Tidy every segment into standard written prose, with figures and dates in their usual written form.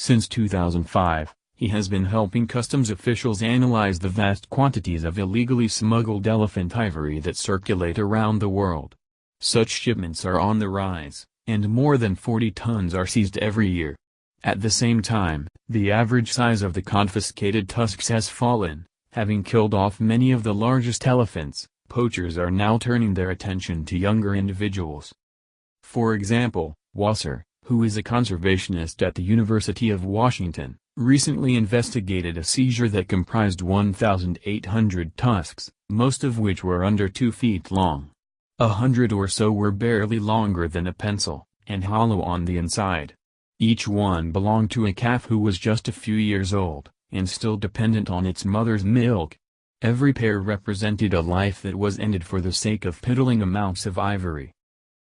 Since 2005, he has been helping customs officials analyze the vast quantities of illegally smuggled elephant ivory that circulate around the world. Such shipments are on the rise, and more than 40 tons are seized every year. At the same time, the average size of the confiscated tusks has fallen. Having killed off many of the largest elephants, poachers are now turning their attention to younger individuals. For example, Wasser, who is a conservationist at the University of Washington, recently investigated a seizure that comprised 1,800 tusks, most of which were under 2 feet long. 100 or so were barely longer than a pencil, and hollow on the inside. Each one belonged to a calf who was just a few years old, and still dependent on its mother's milk. Every pair represented a life that was ended for the sake of piddling amounts of ivory.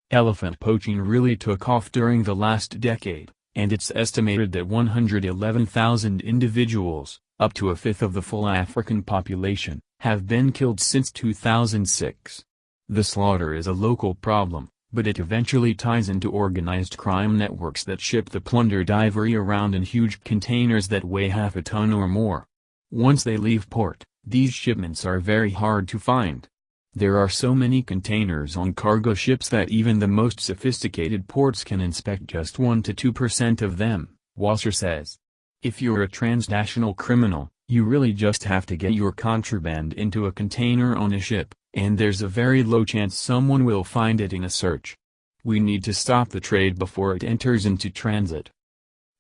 Elephant poaching really took off during the last decade, and it's estimated that 111,000 individuals, up to a fifth of the full African population, have been killed since 2006. The slaughter is a local problem, but it eventually ties into organized crime networks that ship the plundered ivory around in huge containers that weigh half a ton or more. Once they leave port, these shipments are very hard to find. There are so many containers on cargo ships that even the most sophisticated ports can inspect just 1 to 2% of them, Wasser says. If you're a transnational criminal, you really just have to get your contraband into a container on a ship, and there's a very low chance someone will find it in a search. We need to stop the trade before it enters into transit.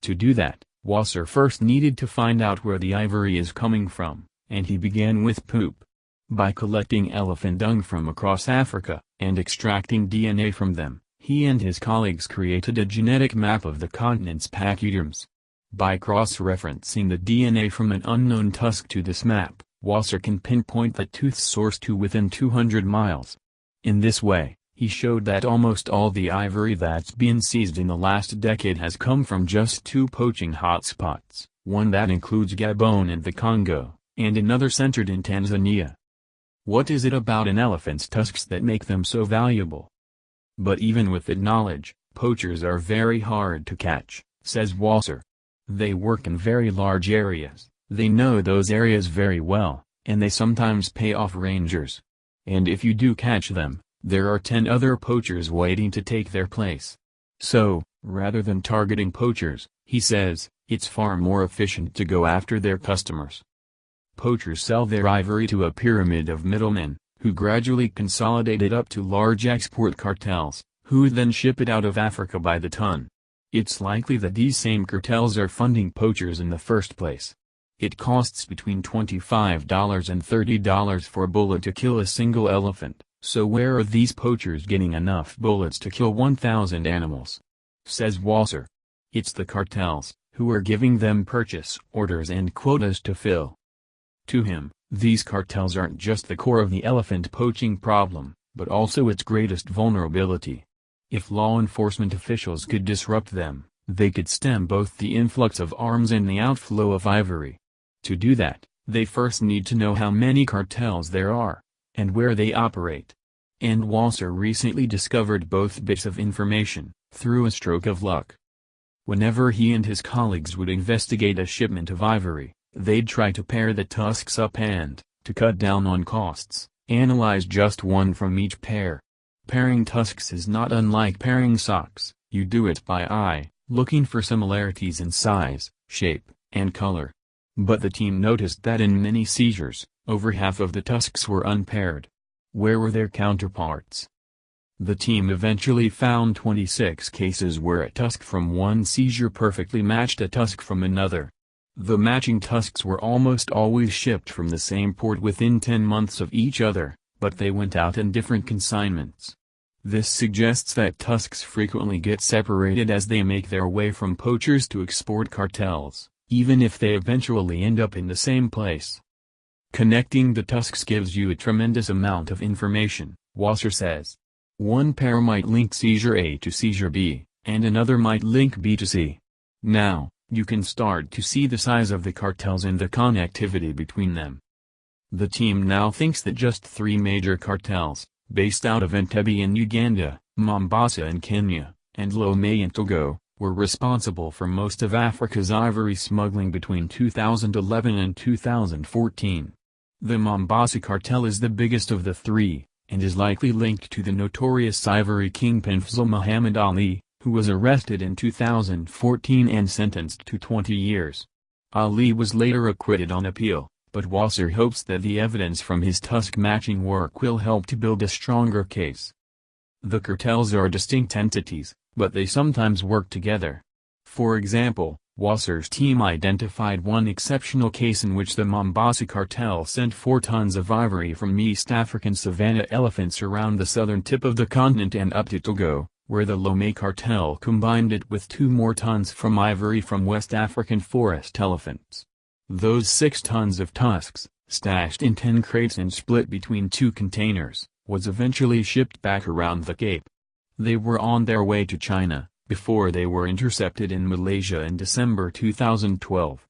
To do that, Wasser first needed to find out where the ivory is coming from, and he began with poop. By collecting elephant dung from across Africa, and extracting DNA from them, he and his colleagues created a genetic map of the continent's pachyderms. By cross-referencing the DNA from an unknown tusk to this map, Wasser can pinpoint the tooth's source to within 200 miles. In this way, he showed that almost all the ivory that's been seized in the last decade has come from just 2 poaching hotspots, one that includes Gabon and the Congo, and another centered in Tanzania. What is it about an elephant's tusks that make them so valuable? But even with that knowledge, poachers are very hard to catch, says Wasser. They work in very large areas, they know those areas very well, and they sometimes pay off rangers. And if you do catch them, there are 10 other poachers waiting to take their place. So, rather than targeting poachers, he says, it's far more efficient to go after their customers. Poachers sell their ivory to a pyramid of middlemen, who gradually consolidate it up to large export cartels, who then ship it out of Africa by the ton. It's likely that these same cartels are funding poachers in the first place. It costs between $25 and $30 for a bullet to kill a single elephant, so where are these poachers getting enough bullets to kill 1,000 animals? Says Wasser. It's the cartels, who are giving them purchase orders and quotas to fill. To him, these cartels aren't just the core of the elephant poaching problem, but also its greatest vulnerability. If law enforcement officials could disrupt them, they could stem both the influx of arms and the outflow of ivory. To do that, they first need to know how many cartels there are, and where they operate. And Wasser recently discovered both bits of information, through a stroke of luck. Whenever he and his colleagues would investigate a shipment of ivory, they'd try to pair the tusks up and, to cut down on costs, analyze just one from each pair. Pairing tusks is not unlike pairing socks, you do it by eye, looking for similarities in size, shape, and color. But the team noticed that in many seizures, over half of the tusks were unpaired. Where were their counterparts? The team eventually found 26 cases where a tusk from one seizure perfectly matched a tusk from another. The matching tusks were almost always shipped from the same port within 10 months of each other, but they went out in different consignments. This suggests that tusks frequently get separated as they make their way from poachers to export cartels, even if they eventually end up in the same place. Connecting the tusks gives you a tremendous amount of information, Wasser says. One pair might link seizure A to seizure B, and another might link B to C. Now, you can start to see the size of the cartels and the connectivity between them. The team now thinks that just 3 major cartels, based out of Entebbe in Uganda, Mombasa in Kenya, and Lomé in Togo, were responsible for most of Africa's ivory smuggling between 2011 and 2014. The Mombasa cartel is the biggest of the three, and is likely linked to the notorious ivory kingpin Fazl Muhammad Ali, who was arrested in 2014 and sentenced to 20 years. Ali was later acquitted on appeal, but Wasser hopes that the evidence from his tusk-matching work will help to build a stronger case. The cartels are distinct entities, but they sometimes work together. For example, Wasser's team identified one exceptional case in which the Mombasa cartel sent 4 tons of ivory from East African savanna elephants around the southern tip of the continent and up to Togo, where the Lomé cartel combined it with 2 more tons from ivory from West African forest elephants. Those 6 tons of tusks, stashed in 10 crates and split between 2 containers, was eventually shipped back around the Cape. They were on their way to China, before they were intercepted in Malaysia in December 2012.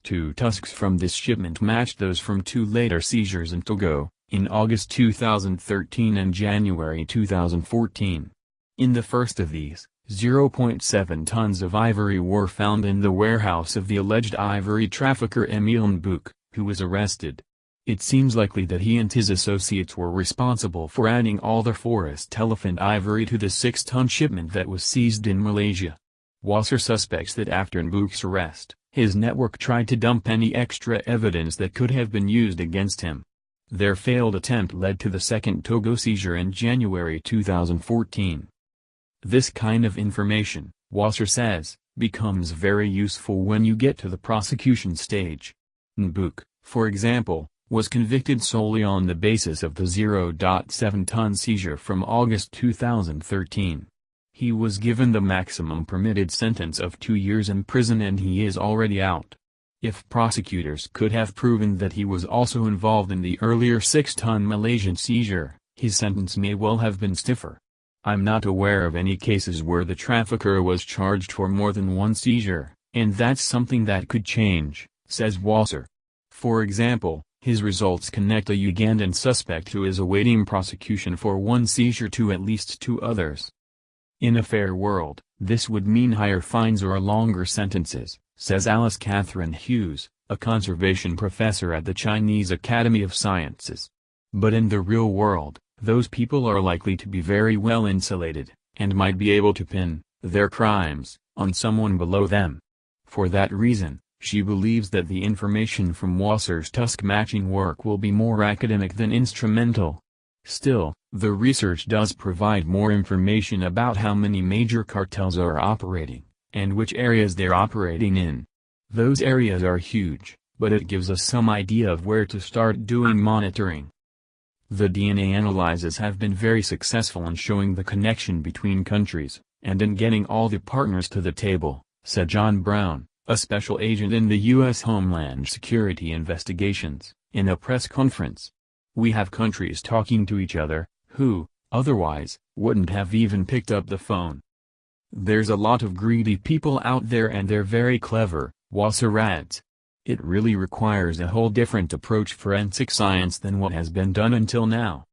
2 tusks from this shipment matched those from 2 later seizures in Togo, in August 2013 and January 2014. In the first of these, 0.7 tons of ivory were found in the warehouse of the alleged ivory trafficker Emile Nbouk, who was arrested. It seems likely that he and his associates were responsible for adding all the forest elephant ivory to the 6-ton shipment that was seized in Malaysia. Wasser suspects that after Nbouk's arrest, his network tried to dump any extra evidence that could have been used against him. Their failed attempt led to the second Togo seizure in January 2014. This kind of information, Wasser says, becomes very useful when you get to the prosecution stage. Nbouk, for example, was convicted solely on the basis of the 0.7-ton seizure from August 2013. He was given the maximum permitted sentence of 2 years in prison and he is already out. If prosecutors could have proven that he was also involved in the earlier 6-ton Malaysian seizure, his sentence may well have been stiffer. I'm not aware of any cases where the trafficker was charged for more than one seizure, and that's something that could change, says Wasser. For example, his results connect a Ugandan suspect who is awaiting prosecution for one seizure to at least 2 others. In a fair world, this would mean higher fines or longer sentences, says Alice Catherine Hughes, a conservation professor at the Chinese Academy of Sciences. But in the real world, those people are likely to be very well insulated, and might be able to pin their crimes on someone below them. For that reason, she believes that the information from Wasser's tusk-matching work will be more academic than instrumental. Still, the research does provide more information about how many major cartels are operating, and which areas they're operating in. Those areas are huge, but it gives us some idea of where to start doing monitoring. The DNA analyses have been very successful in showing the connection between countries, and in getting all the partners to the table, said John Brown, a special agent in the U.S. Homeland Security investigations, in a press conference. We have countries talking to each other, who, otherwise, wouldn't have even picked up the phone. There's a lot of greedy people out there and they're very clever, Wasser adds. It really requires a whole different approach forensic science than what has been done until now.